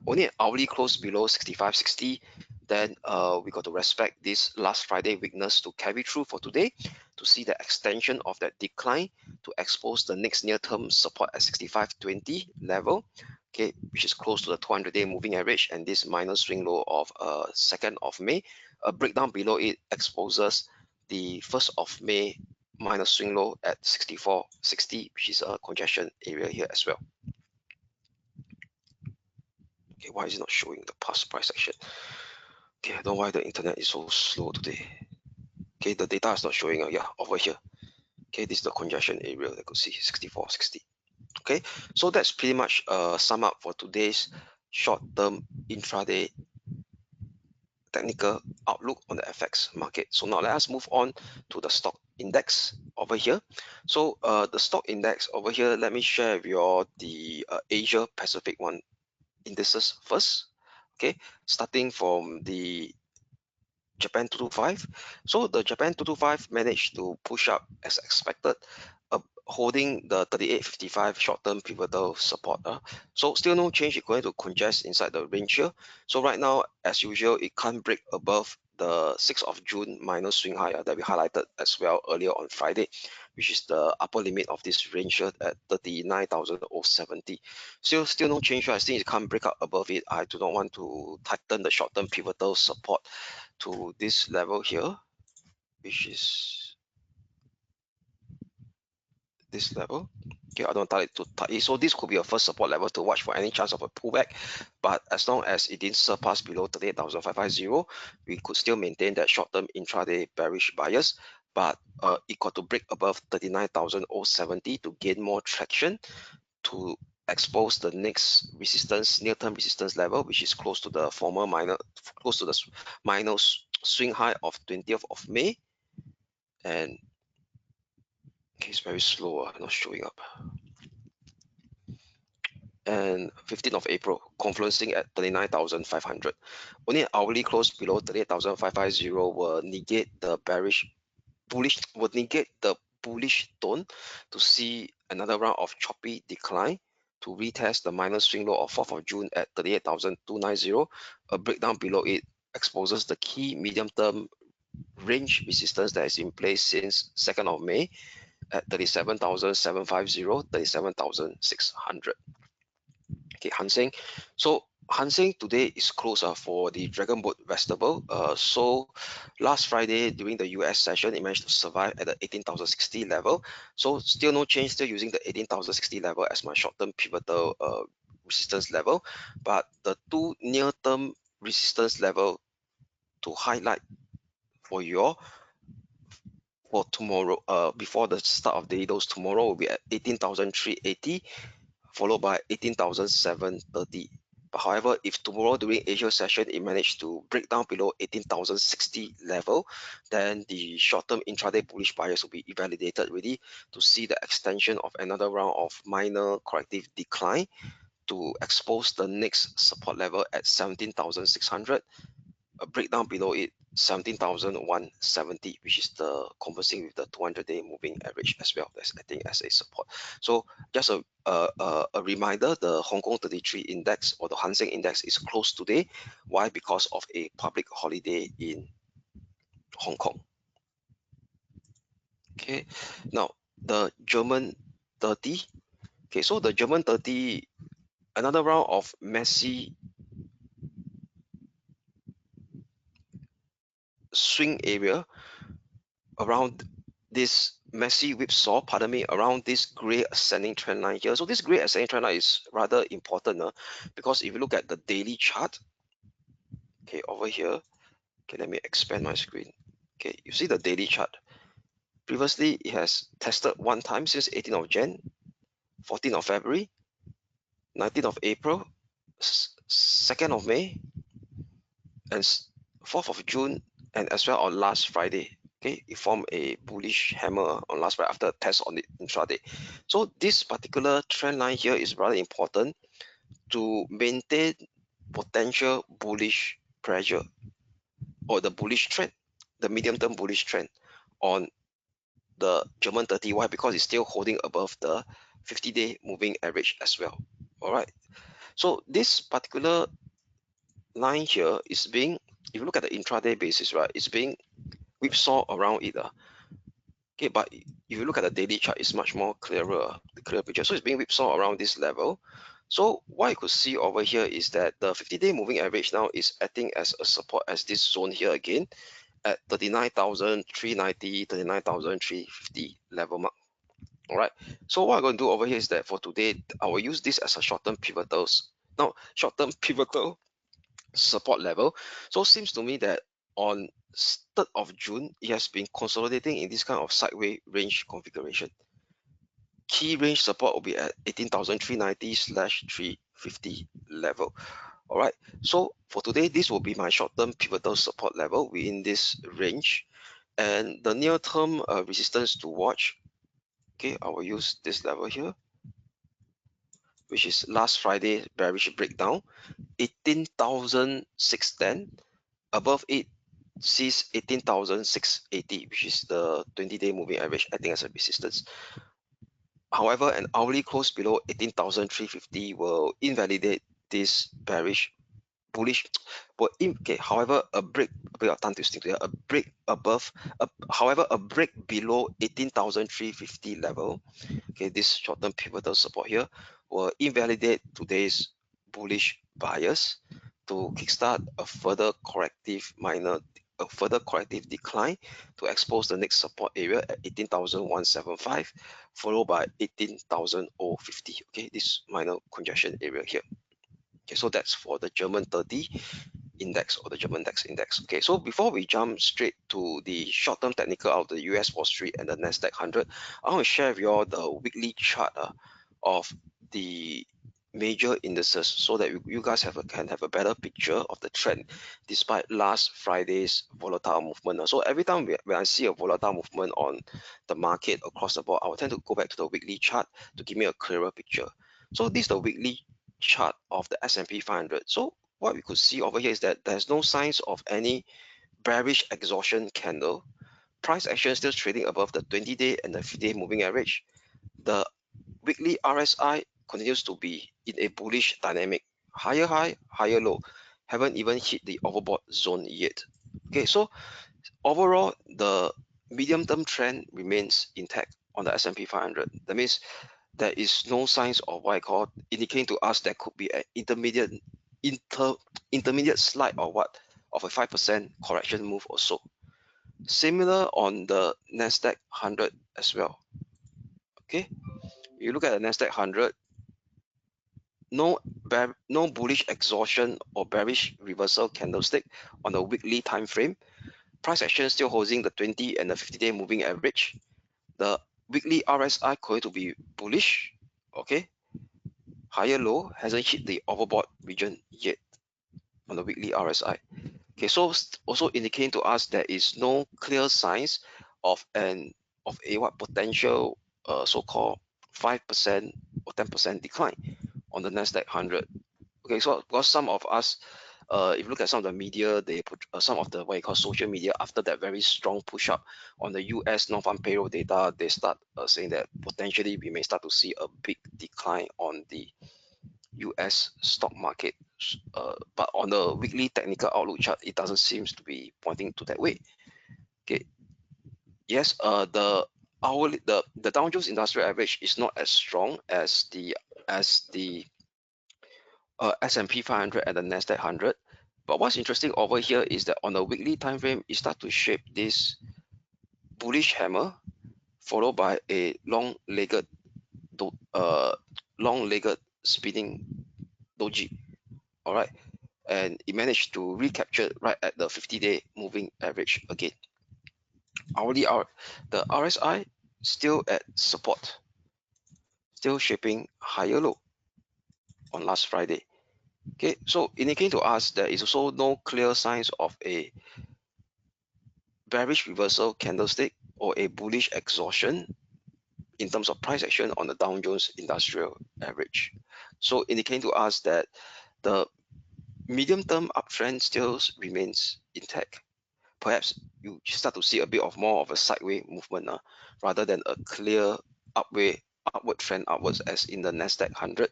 Only an hourly close below 65.60, then we got to respect this last Friday weakness to carry through for today to see the extension of that decline to expose the next near-term support at 65.20 level, okay, which is close to the 200-day moving average, and this minor swing low of 2nd of May. A breakdown below it exposes the 1st of May minor swing low at 64.60, which is a congestion area here as well. Okay, why is it not showing the past price action? Okay, I don't know why the internet is so slow today. Okay, the data is not showing. Yeah, over here. Okay, this is the congestion area. I could see 64.60. Okay, so that's pretty much sum up for today's short-term intraday technical outlook on the FX market. So now let us move on to the stock index over here. So the stock index over here, let me share with you all the Asia Pacific one indices first. Okay, starting from the Japan 225. So the Japan 225 managed to push up as expected, holding the 38.55 short-term pivotal support. So still no change. It's going to congest inside the range here. So right now, as usual, it can't break above the 6th of June minor swing high that we highlighted as well earlier on Friday, which is the upper limit of this range here at 39,070. Still no change. I think it can't break up above it. I do not want to tighten the short-term pivotal support to this level here, which is this level. Okay, I don't want to tight. So this could be a first support level to watch for any chance of a pullback. But as long as it didn't surpass below 38,550, we could still maintain that short-term intraday bearish bias. But it got to break above 39,070 to gain more traction to expose the next resistance, near-term resistance level, which is close to the former minor swing high of 20th of May. And okay, it's very slow, not showing up. And 15th of April, confluencing at 39,500. Only an hourly close below 38,550 will negate the bullish tone to see another round of choppy decline to retest the minor swing low of 4th of June at 38,290. A breakdown below it exposes the key medium-term range resistance that is in place since 2nd of May at 37,750, 37,600. Okay, Hang Seng. So Hang Seng today is closed for the Dragon Boat Festival. So last Friday during the US session, it managed to survive at the 18,060 level. So still no change, still using the 18,060 level as my short-term pivotal resistance level. But the two near-term resistance level to highlight for you all for tomorrow, before the start of the those tomorrow will be at 18,380, followed by 18,730. But however, if tomorrow during Asia session it managed to break down below 18,060 level, then the short-term intraday bullish bias will be validated ready to see the extension of another round of minor corrective decline to expose the next support level at 17,600. A breakdown below it 17,170, which is the conversing with the 200-day moving average as well. That's acting as a support. So just a reminder, the Hong Kong 33 index or the Hang Seng index is closed today. Why? Because of a public holiday in Hong Kong. Okay, now the German 30. Okay, so the German 30, another round of messy swing area around this messy whipsaw, around this gray ascending trend line here. So this gray ascending trend line is rather important because if you look at the daily chart, okay, over here, okay, let me expand my screen. Okay, you see the daily chart. Previously, it has tested one time since 18th of Jan, 14th of February, 19th of April, 2nd of May, and 4th of June, and as well on last Friday. Okay, it formed a bullish hammer on last Friday after a test on the intraday. So this particular trend line here is rather important to maintain potential bullish pressure or the bullish trend, the medium-term bullish trend on the German 30. Why? Because it's still holding above the 50-day moving average as well. All right, so this particular line here is being, if you look at the intraday basis, right, it's being whipsaw around it. Okay, but if you look at the daily chart, it's much more clearer, the clear picture. So it's being whipsaw around this level. So what you could see over here is that the 50-day moving average now is acting as a support as this zone here again at 39,390, 39,350 level mark. All right. So what I'm going to do over here is that for today, I will use this as a short-term pivotals. Now, short-term pivotal support level. So it seems to me that on 3rd of June, it has been consolidating in this kind of sideways range configuration. Key range support will be at 18,390/350 level. All right. So for today, this will be my short-term pivotal support level within this range. And the near-term resistance to watch, okay, I will use this level here, which is last Friday bearish breakdown, 18,610. Above it sees 18,680, which is the 20-day moving average acting as a resistance. However, an hourly close below 18,350 will invalidate this bearish bullish. But okay, however, a break of time twisting here, a break above, however, a break below 18,350 level, okay, this short-term pivotal support here will invalidate today's bullish bias to kickstart a further corrective decline to expose the next support area at 18,175, followed by 18,050. Okay, this minor congestion area here. Okay, so that's for the German 30 index or the German DAX index. Okay, so before we jump straight to the short-term technical of the US Wall Street and the Nasdaq 100, I want to share with you all the weekly chart of the major indices so that you guys can have a better picture of the trend despite last Friday's volatile movement. So every time when I see a volatile movement on the market across the board, I will tend to go back to the weekly chart to give me a clearer picture. So this is the weekly chart of the S&P 500. So what we could see over here is that there's no signs of any bearish exhaustion candle. Price action is still trading above the 20-day and the 50-day moving average. The weekly RSI continues to be in a bullish dynamic. Higher high, higher low. Haven't even hit the overbought zone yet. Okay, so overall, the medium-term trend remains intact on the S&P 500. That means there is no signs of what I call indicating to us there could be an intermediate slide or what of a 5% correction move or so. Similar on the Nasdaq 100 as well. Okay, you look at the Nasdaq 100, no bullish exhaustion or bearish reversal candlestick on the weekly time frame. Price action still holding the 20 and the 50-day moving average. The weekly RSI going to be bullish. Okay, higher low hasn't hit the overbought region yet on the weekly RSI. Okay, so also indicating to us there is no clear signs of a what potential so-called 5% or 10% decline on the Nasdaq 100. Okay, so because some of us, if you look at some of the media, they put some of the what you call social media after that very strong push up on the US non-farm payroll data, they start saying that potentially we may start to see a big decline on the US stock market. But on the weekly technical outlook chart, it doesn't seem to be pointing to that way. Okay. Yes, the Dow Jones Industrial Average is not as strong as the S&P 500 and the Nasdaq 100. But what's interesting over here is that on the weekly time frame, it starts to shape this bullish hammer, followed by a long-legged spinning doji. All right, and it managed to recapture right at the 50-day moving average again. Hourly the RSI still at support, still shaping higher low on last Friday. Okay, so indicating to us there is also no clear signs of a bearish reversal candlestick or a bullish exhaustion in terms of price action on the Dow Jones Industrial Average. So indicating to us that the medium-term uptrend still remains intact. Perhaps you start to see a bit of more of a sideways movement rather than a clear upward upward trend upwards as in the Nasdaq 100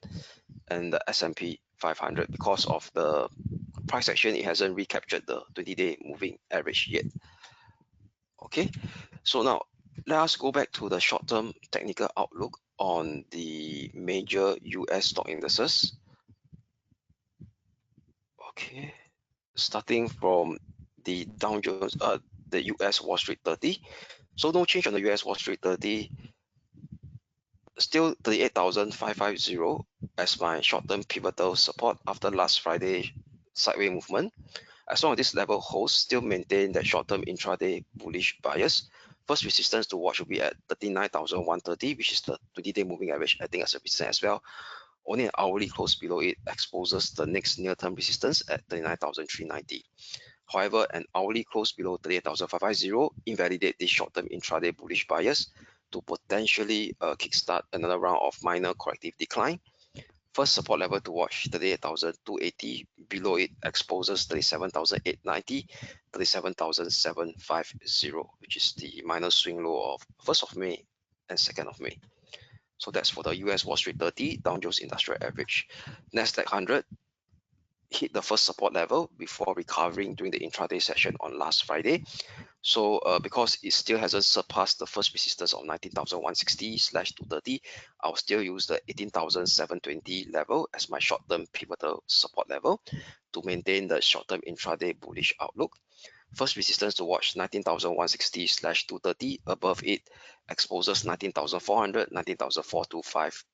and the S&P 500. Because of the price action, it hasn't recaptured the 20-day moving average yet. Okay, so now let us go back to the short-term technical outlook on the major US stock indices. Okay, starting from the Dow Jones, the US Wall Street 30. So no change on the US Wall Street 30. Still 38,550 as my short-term pivotal support after last Friday sideways movement. As long as this level holds, still maintain that short-term intraday bullish bias. First resistance to watch will be at 39,130, which is the 20-day moving average, acting as a resistance as well. Only an hourly close below it exposes the next near-term resistance at 39,390. However, an hourly close below 38,550 invalidate this short-term intraday bullish bias to potentially kickstart another round of minor corrective decline. First support level to watch 38,280. Below it exposes 37,890, 37,750, which is the minor swing low of 1st of May and 2nd of May. So that's for the US Wall Street 30, Dow Jones Industrial Average. Nasdaq 100 hit the first support level before recovering during the intraday session on last Friday. So because it still hasn't surpassed the first resistance of 19,160/230, I'll still use the 18,720 level as my short-term pivotal support level to maintain the short-term intraday bullish outlook. First resistance to watch 19,160/230. Above it exposes 19,400, 19,425.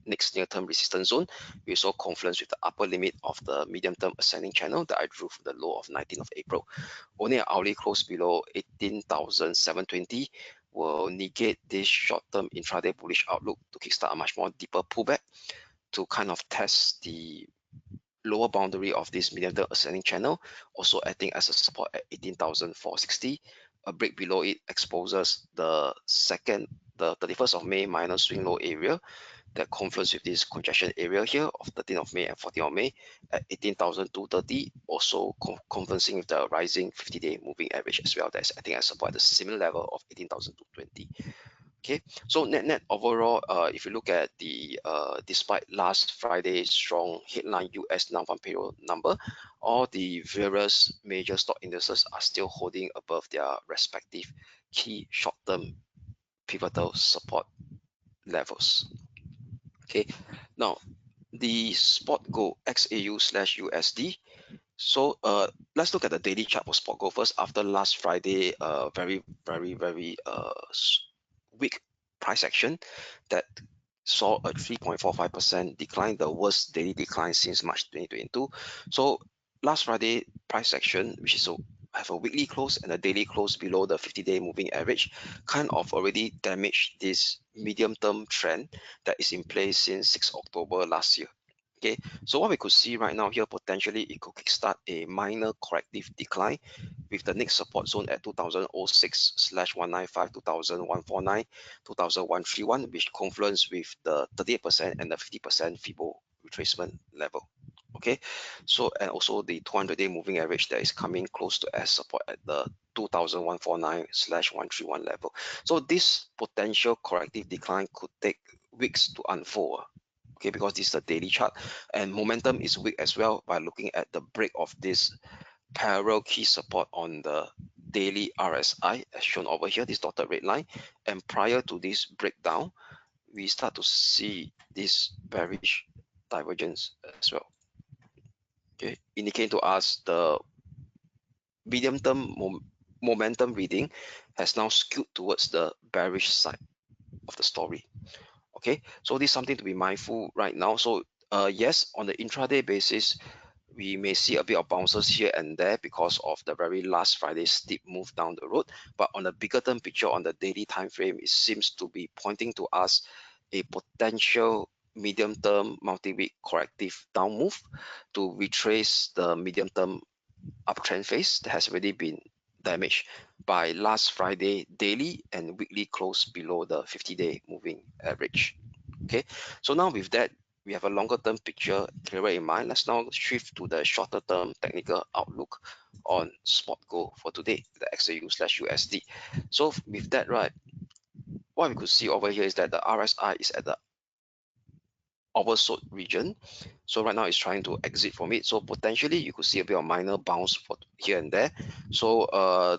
Next near-term resistance zone, we saw confluence with the upper limit of the medium-term ascending channel that I drew from the low of 19th of April. Only an hourly close below 18,720 will negate this short-term intraday bullish outlook to kickstart a much more deeper pullback to kind of test the lower boundary of this medium-term ascending channel, also acting as a support at 18,460. A break below it exposes the 31st of May minor swing low area that confluence with this congestion area here of 13th of May and 14th of May at 18,230, also confluencing with the rising 50-day moving average as well. That's I think I support the similar level of 18,220. Okay, so net overall, if you look at the despite last Friday's strong headline US non-farm payroll number, all the various major stock indices are still holding above their respective key short-term pivotal support levels. Okay, now the spot gold XAU/USD. So let's look at the daily chart for spot gold first. After last Friday, very weak price action that saw a 3.45% decline, the worst daily decline since March 2022. So last Friday price action, which is have a weekly close and a daily close below the 50-day moving average, kind of already damaged this medium-term trend that is in place since 6 October last year. Okay, so what we could see right now here, potentially it could kickstart a minor corrective decline with the next support zone at 2006/195, 2149, 2131, which confluence with the 38% and the 50% Fibo retracement level. Okay, so and also the 200-day moving average that is coming close to as support at the 2149/131 level. So this potential corrective decline could take weeks to unfold. Okay, because this is the daily chart and momentum is weak as well by looking at the break of this parallel key support on the daily RSI as shown over here, this dotted red line. And prior to this breakdown, we start to see this bearish divergence as well. Okay, indicating to us the medium-term momentum reading has now skewed towards the bearish side of the story. Okay, so this is something to be mindful right now. So yes, on the intraday basis, we may see a bit of bounces here and there because of the very last Friday steep move down the road. But on the bigger term picture on the daily time frame, it seems to be pointing to us a potential medium-term multi-week corrective down move to retrace the medium-term uptrend phase that has already been damaged by last Friday daily and weekly close below the 50-day moving average. Okay, so now with that, we have a longer term picture clearer in mind. Let's now shift to the shorter term technical outlook on spot gold for today, the XAU/USD. So with that, right, what we could see over here is that the RSI is at the oversold region. So right now it's trying to exit from it. So potentially you could see a bit of minor bounce for here and there. So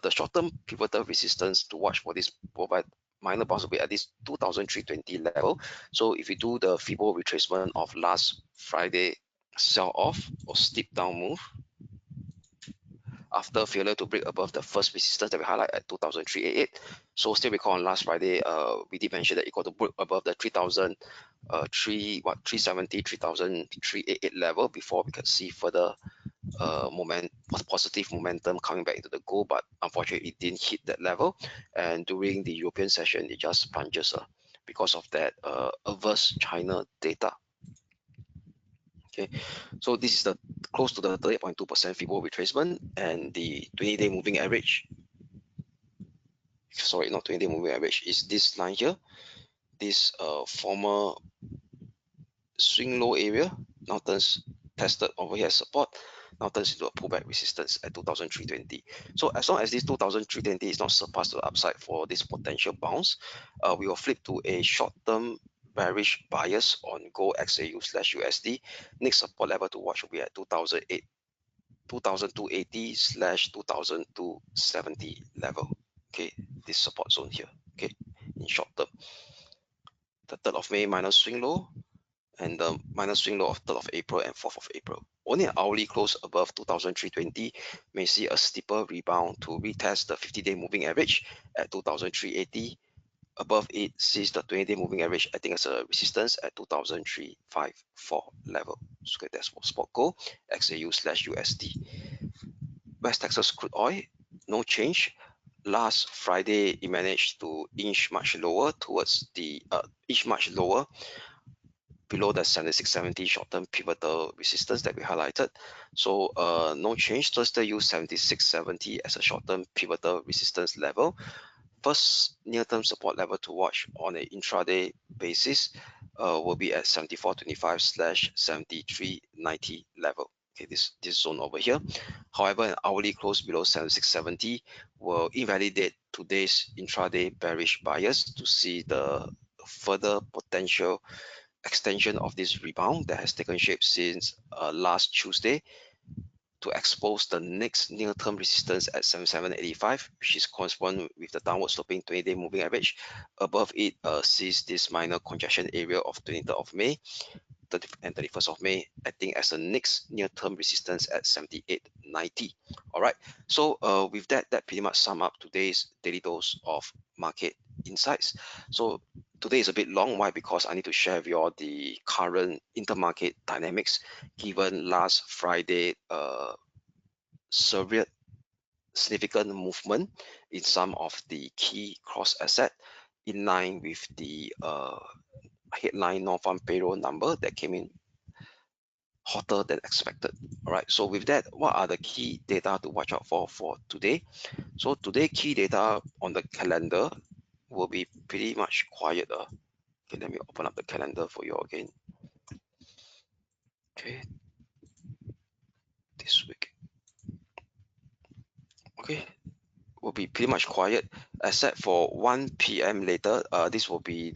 the short-term pivotal resistance to watch for this provide minor bounce will be at this 2,320 level. So if you do the Fibo retracement of last Friday sell-off or steep down move, after failure to break above the first resistance that we highlight at 2,388. So still recall on last Friday, we did mention that it got to break above the 370, 3,388 level before we could see further positive momentum coming back into the goal, but unfortunately it didn't hit that level. And during the European session, it just plunges because of that adverse China data. Okay, so this is the close to the 38.2% Fibo retracement, and the 20-day moving average. Sorry, not 20-day moving average, is this line here. This former swing low area now turns tested over here as support, now turns into a pullback resistance at 2,320. So as long as this 2,320 is not surpassed to the upside for this potential bounce, we will flip to a short-term bearish bias on Gold XAU/USD. Next support level to watch will be at 2,280/2,270 level. Okay, this support zone here. Okay, in short term, the 3rd of May minus swing low, and the minus swing low of 3rd of April and 4th of April. Only an hourly close above 2,320 may see a steeper rebound to retest the 50-day moving average at 2,380. Above it sees the 20-day moving average acting as a resistance at 2,354 level. So that's for spot gold, XAU/USD. West Texas crude oil, no change. Last Friday, it managed to inch much lower towards the much lower below the 7670 short-term pivotal resistance that we highlighted. So no change. Thursday use 7670 as a short-term pivotal resistance level. First near-term support level to watch on an intraday basis will be at 7425/7390 level. Okay, this zone over here. However, an hourly close below 7670 will invalidate today's intraday bearish bias to see the further potential extension of this rebound that has taken shape since last Tuesday to expose the next near-term resistance at 7785, which is corresponding with the downward sloping 20-day moving average. Above it sees this minor congestion area of 23rd of May and 31st of May, acting as a next near-term resistance at 7890. All right, so with that pretty much sum up today's daily dose of market insights. So today is a bit long. Why? Because I need to share with you all the current intermarket dynamics given last Friday severe significant movement in some of the key cross asset in line with the headline non-farm payroll number that came in hotter than expected. All right, so with that, what are the key data to watch out for today? So today key data on the calendar will be pretty much quiet. Okay, let me open up the calendar for you again. Okay, this week. Okay, will be pretty much quiet except for 1 p.m. later. This will be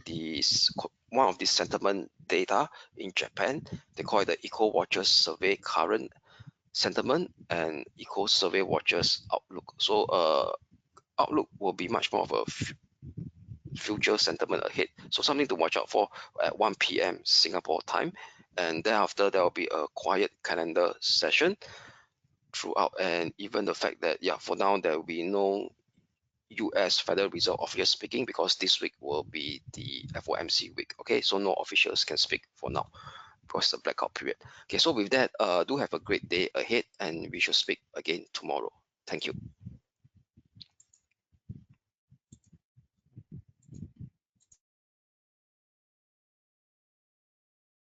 one of the sentiment data in Japan. They call it the Eco Watchers Survey Current Sentiment and Eco Survey Watchers Outlook. So outlook will be much more of a future sentiment ahead. So something to watch out for at 1 p.m. Singapore time. And thereafter, there will be a quiet calendar session throughout, and even the fact that for now there will be no US Federal Reserve officials speaking because this week will be the FOMC week. Okay, so no officials can speak for now because the blackout period. Okay, so with that, do have a great day ahead, and we shall speak again tomorrow. Thank you.